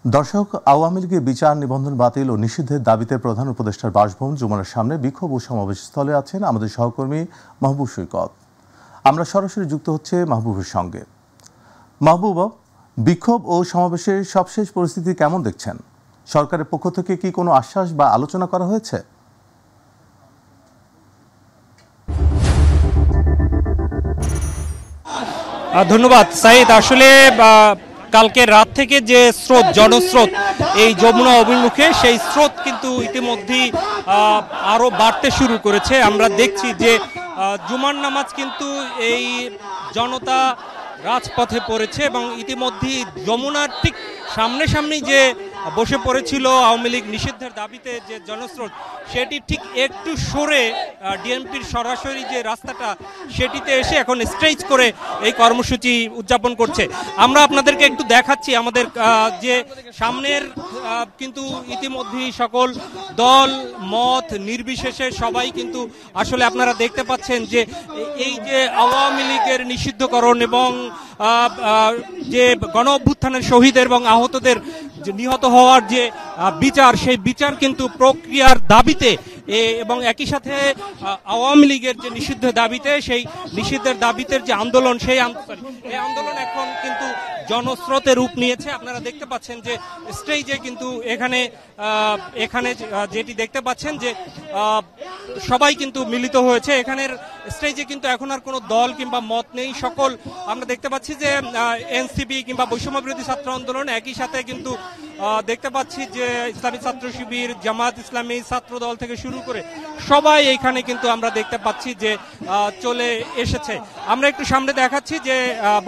দর্শক, আওয়ামী লীগের বিচার নিবন্ধন বাতিল ও নিষিদ্ধের দাবিতে প্রধান উপদেষ্টার বাসভবন যমুনার সামনে বিক্ষোভ ও সমাবেশস্থলে আছেন আমাদের সহকর্মী মাহবুব সৈকত। আমরা সরাসরি যুক্ত হচ্ছে মাহবুবের সঙ্গে। মাহবুব, বিক্ষোভ ও সমাবেশের সবশেষ পরিস্থিতি কেমন দেখছেন? সরকারের পক্ষ থেকে কি কোনো আশ্বাস বা আলোচনা করা হয়েছে? ধন্যবাদ সাইদ। আসলে কালকে রাত থেকে যে স্রোত, জনস্রোত এই যমুনা অভিমুখে, সেই স্রোত কিন্তু ইতিমধ্যেই আরও বাড়তে শুরু করেছে। আমরা দেখছি যে জুমার নামাজ কিন্তু এই জনতা রাজপথে পড়েছে এবং ইতিমধ্যেই যমুনার ঠিক সামনাসামনি যে বসে পড়েছিল আওয়ামী লীগ নিষিদ্ধের দাবিতে যে জনস্রোত, সেটি ঠিক একটু সরে ডিএমপির সরাসরি যে রাস্তাটা সেটিতে এসে এখন স্ট্রেচ করে এই কর্মসূচি উদযাপন করছে। আমরা আপনাদেরকে একটু দেখাচ্ছি আমাদের যে সামনের, কিন্তু ইতিমধ্যেই সকল দল মত নির্বিশেষে সবাই কিন্তু আসলে আপনারা দেখতে পাচ্ছেন যে এই যে আওয়ামী লীগের নিষিদ্ধকরণ এবং যে গণ অভ্যুত্থানের শহীদের এবং আহতদের নিহত হওয়ার যে বিচার, সেই বিচার কিন্তু প্রক্রিয়ার দাবিতে এবং একই সাথে আওয়ামী লীগের যে নিষিদ্ধের দাবিতে, সেই নিষিদ্ধের দাবিতে যে আন্দোলন, সেই আন্দোলন এখন কিন্তু জনস্রোতে রূপ নিয়েছে। আপনারা দেখতে পাচ্ছেন যে স্টেজে কিন্তু এখানে যেটি দেখতে পাচ্ছেন যে সবাই কিন্তু মিলিত হয়েছে। এখানের স্টেজে কিন্তু এখন আর কোনো দল কিংবা মত নেই। সকল আমরা দেখতে পাচ্ছি যে এনসিপি কিংবা বৈষম্য বিরোধী ছাত্র আন্দোলন, একই সাথে কিন্তু দেখতে পাচ্ছি যে ইসলামী ছাত্র শিবির, জামাত ইসলামী, ছাত্র দল থেকে শুরু করে সবাই এইখানে কিন্তু আমরা দেখতে পাচ্ছি যে চলে এসেছে। আমরা একটু সামনে দেখাচ্ছি যে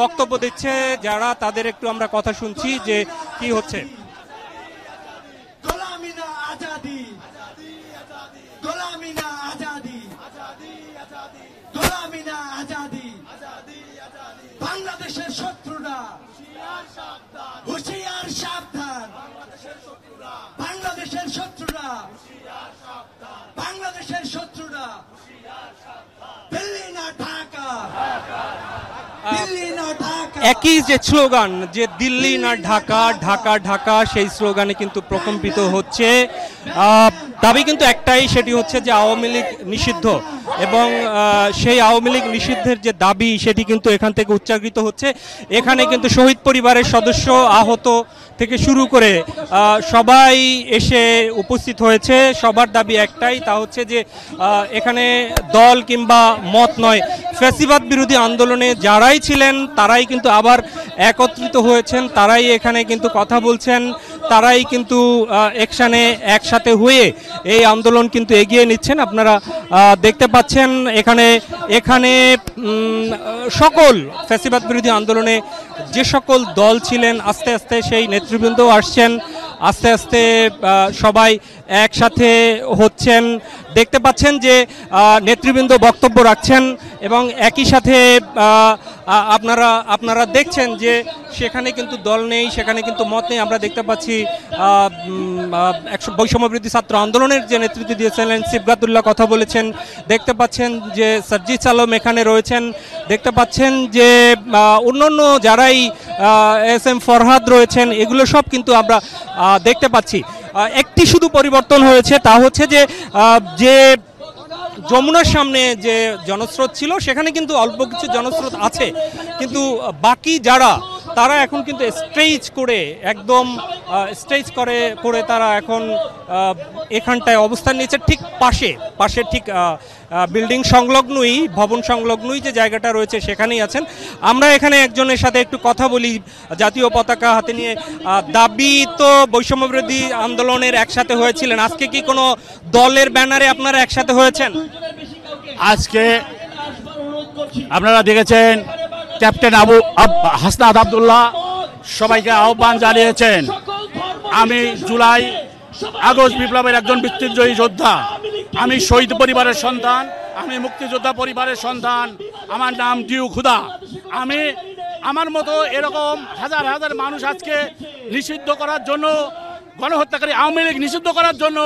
বক্তব্য দিচ্ছে যারা, তাদের একটু আমরা কথা শুনছি যে কি হচ্ছে। বাংলাদেশের শত্রুরা হুঁশিয়ার সাবধান, বাংলাদেশের শত্রুরা, বাংলাদেশের শত্রুরা, দিল্লি না ঢাকা, দিল্লি না ঢাকা। একই যে স্লোগান, যে দিল্লি না ঢাকা, ঢাকা ঢাকা, সেই স্লোগানে কিন্তু প্রকম্পিত হচ্ছে। দাবি কিন্তু একটাই, সেটি হচ্ছে যে আওয়ামী লীগ নিষিদ্ধ এবং সেই আওয়ামী লীগ নিষিদ্ধের যে দাবি, সেটি কিন্তু এখান থেকে উচ্চারিত হচ্ছে। এখানে কিন্তু শহীদ পরিবারের সদস্য, আহত থেকে শুরু করে সবাই এসে উপস্থিত হয়েছে। সবার দাবি একটাই, তা হচ্ছে যে এখানে দল কিংবা মত নয়, ফ্যাসিবাদ বিরোধী আন্দোলনে যারাই ছিলেন তারাই কিন্তু আবার একত্রিত হয়েছেন, তারাই এখানে কিন্তু কথা বলছেন, তারাই কিন্তু একসাথে হয়ে এই আন্দোলন কিন্তু এগিয়ে নিচ্ছেন। আপনারা দেখতে পাচ্ছেন এখানে সকল ফ্যাসিবাদ বিরোধী আন্দোলনে যে সকল দল ছিলেন, আস্তে আস্তে সেই নেতৃবৃন্দ আসছেন, আস্তে আস্তে সবাই একসাথে হচ্ছেন। দেখতে পাচ্ছেন যে নেতৃবৃন্দ বক্তব্য রাখছেন এবং একই সাথে আপনারা দেখছেন যে সেখানে কিন্তু দল নেই, সেখানে কিন্তু মত নেই। আমরা দেখতে পাচ্ছি বৈষম্য বিরোধী ছাত্র আন্দোলনের যে নেতৃত্ব দিয়েছিলেন সিবগাতুল্লাহ কথা বলেছেন, দেখতে পাচ্ছেন যে সার্জিস আলম এখানে রয়েছেন, দেখতে পাচ্ছেন যে অন্যান্য যারাই এস.এম. ফরহাদ রয়েছেন, এগুলো সব কিন্তু আমরা দেখতে পাচ্ছি। একটি শুধু পরিবর্তন হয়েছে, তা হচ্ছে যে যমুনার সামনে যে জনস্রোত ছিল সেখানে কিন্তু অল্প কিছু জনস্রোত আছে, কিন্তু বাকি তারা এখন কিন্তু স্ট্রেচ করে, একদম স্ট্রেচ করে তারা এখন এখানটায় অবস্থান নিয়েছে। ঠিক পাশে ঠিক বিল্ডিং সংলগ্নই, ভবন সংলগ্নই যে জায়গাটা রয়েছে সেখানেই আছেন। আমরা এখানে একজনের সাথে একটু কথা বলি, জাতীয় পতাকা হাতে নিয়ে। দাবি তো বৈষম্য বিরোধী আন্দোলনের একসাথে হয়েছিলেন, আজকে কি কোনো দলের ব্যানারে আপনারা একসাথে হয়েছেন? আজকে আপনারা দেখেছেন ক্যাপ্টেন হাসনাত আব্দুল্লাহ সবাইকে আহ্বান জানিয়েছেন। আমি জুলাই আগস্ট বিপ্লবের একজন মৃত্যুঞ্জয়ী যোদ্ধা, আমি শহীদ পরিবারের সন্তান, আমি মুক্তিযোদ্ধা পরিবারের সন্তান, আমার নাম ডিউ খুদা। আমার মতো এরকম হাজার হাজার মানুষ আজকে নিষিদ্ধ করার জন্য গণহত্যাকারী আওয়ামী লীগ নিষিদ্ধ করার জন্য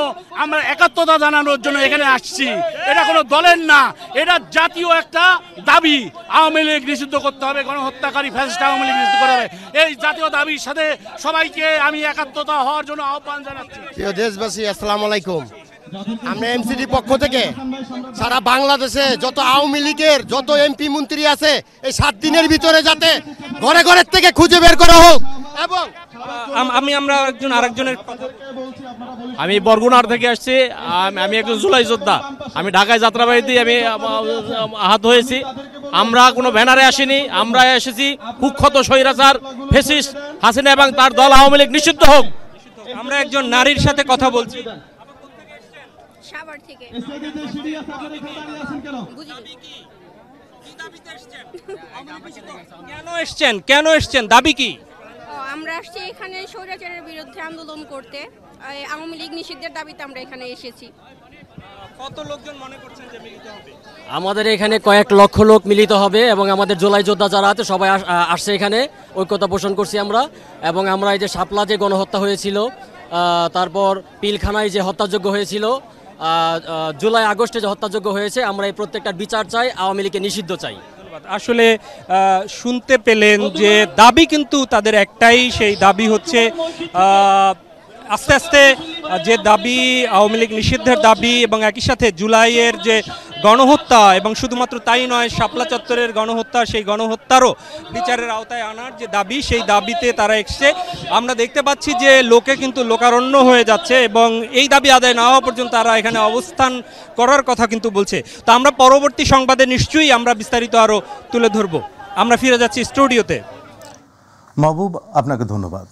আমরা একাত্মতা জানানোর জন্য এখানে আসছি। এটা কোনো দলের না, এটা জাতীয় একটা দাবি। আওয়ামী লীগ নিষিদ্ধ করতে হবে, গণহত্যাকারী ফ্যাসিস্ট আওয়ামী লীগ নিষিদ্ধ করতে হবে। এই জাতীয় দাবির সাথে সবাইকে আমি একাত্মতা হওয়ার জন্য আহ্বান জানাচ্ছি। প্রিয় দেশবাসী, আসসালামু আলাইকুম। আমরা এমসিডি পক্ষ থেকে সারা বাংলাদেশে যত আওয়ামী লীগের যত এমপি মন্ত্রী আছে এই 7 দিনের ভিতরে যাতে ঘরে ঘরের থেকে খুঁজে বের করা হোক। এবং আমরা আরেকজনের আমি বরগুনার থেকে আসছি। আমি একজন জুলাই যোদ্ধা। আমি ঢাকায় যাত্রাবাড়িতে আমি আহত হয়েছি। আমরা কোনো ব্যানারে আসিনি, আমরা এসেছি কুখ্যাত স্বৈরাচার ফ্যাসিস্ট হাসিনা এবং তার দল আওয়ামী লীগ নিষিদ্ধ হোক। আমরা একজন নারীর সাথে কথা বলছি। সাভার থেকে কেন এসছেন দাবি কি? আমরা আসছি এখানে স্বৈরাচারের বিরুদ্ধে আন্দোলন করতে। আওয়ামী লীগ নিষিদ্ধের দাবিতে আমরা এখানে এসেছি। কত লোকজন মনে করছেন যে মিলিত হবে? আমাদের এখানে কয়েক লক্ষ লোক মিলিত হবে এবং আমাদের জুলাই যোদ্ধা যারা আছে সবাই আসছে এখানে। ঐক্যতা পোষণ করছি আমরা। এবং আমরা এই যে শাপলা যে গণহত্যা হয়েছিল, তারপর পিলখানায় যে হত্যাযোগ্য হয়েছিল, জুলাই আগস্টে যে হত্যাযোগ্য হয়েছে, আমরা এই প্রত্যেকটার বিচার চাই, আওয়ামী লীগকে নিষিদ্ধ চাই। আসলে শুনতে পেলেন যে দাবি কিন্তু তাদের একটাই, সেই দাবি হচ্ছে আস্তে আস্তে যে দাবি আওয়ামী লীগ নিষিদ্ধের দাবি এবং একই সাথে জুলাইয়ের যে গণহত্যা এবং শুধুমাত্র তাই নয়, শাপলা চত্বরের গণহত্যা, সেই গণহত্যারও বিচারের আওতায় আনার যে দাবি, সেই দাবিতে তারা এসছে। আমরা দেখতে পাচ্ছি যে লোকে কিন্তু লোকারণ্য হয়ে যাচ্ছে এবং এই দাবি আদায় না হওয়া পর্যন্ত তারা এখানে অবস্থান করার কথা কিন্তু বলছে। তো আমরা পরবর্তী সংবাদে নিশ্চয়ই আমরা বিস্তারিত আরও তুলে ধরব। আমরা ফিরে যাচ্ছি স্টুডিওতে। মাহবুব, আপনাকে ধন্যবাদ।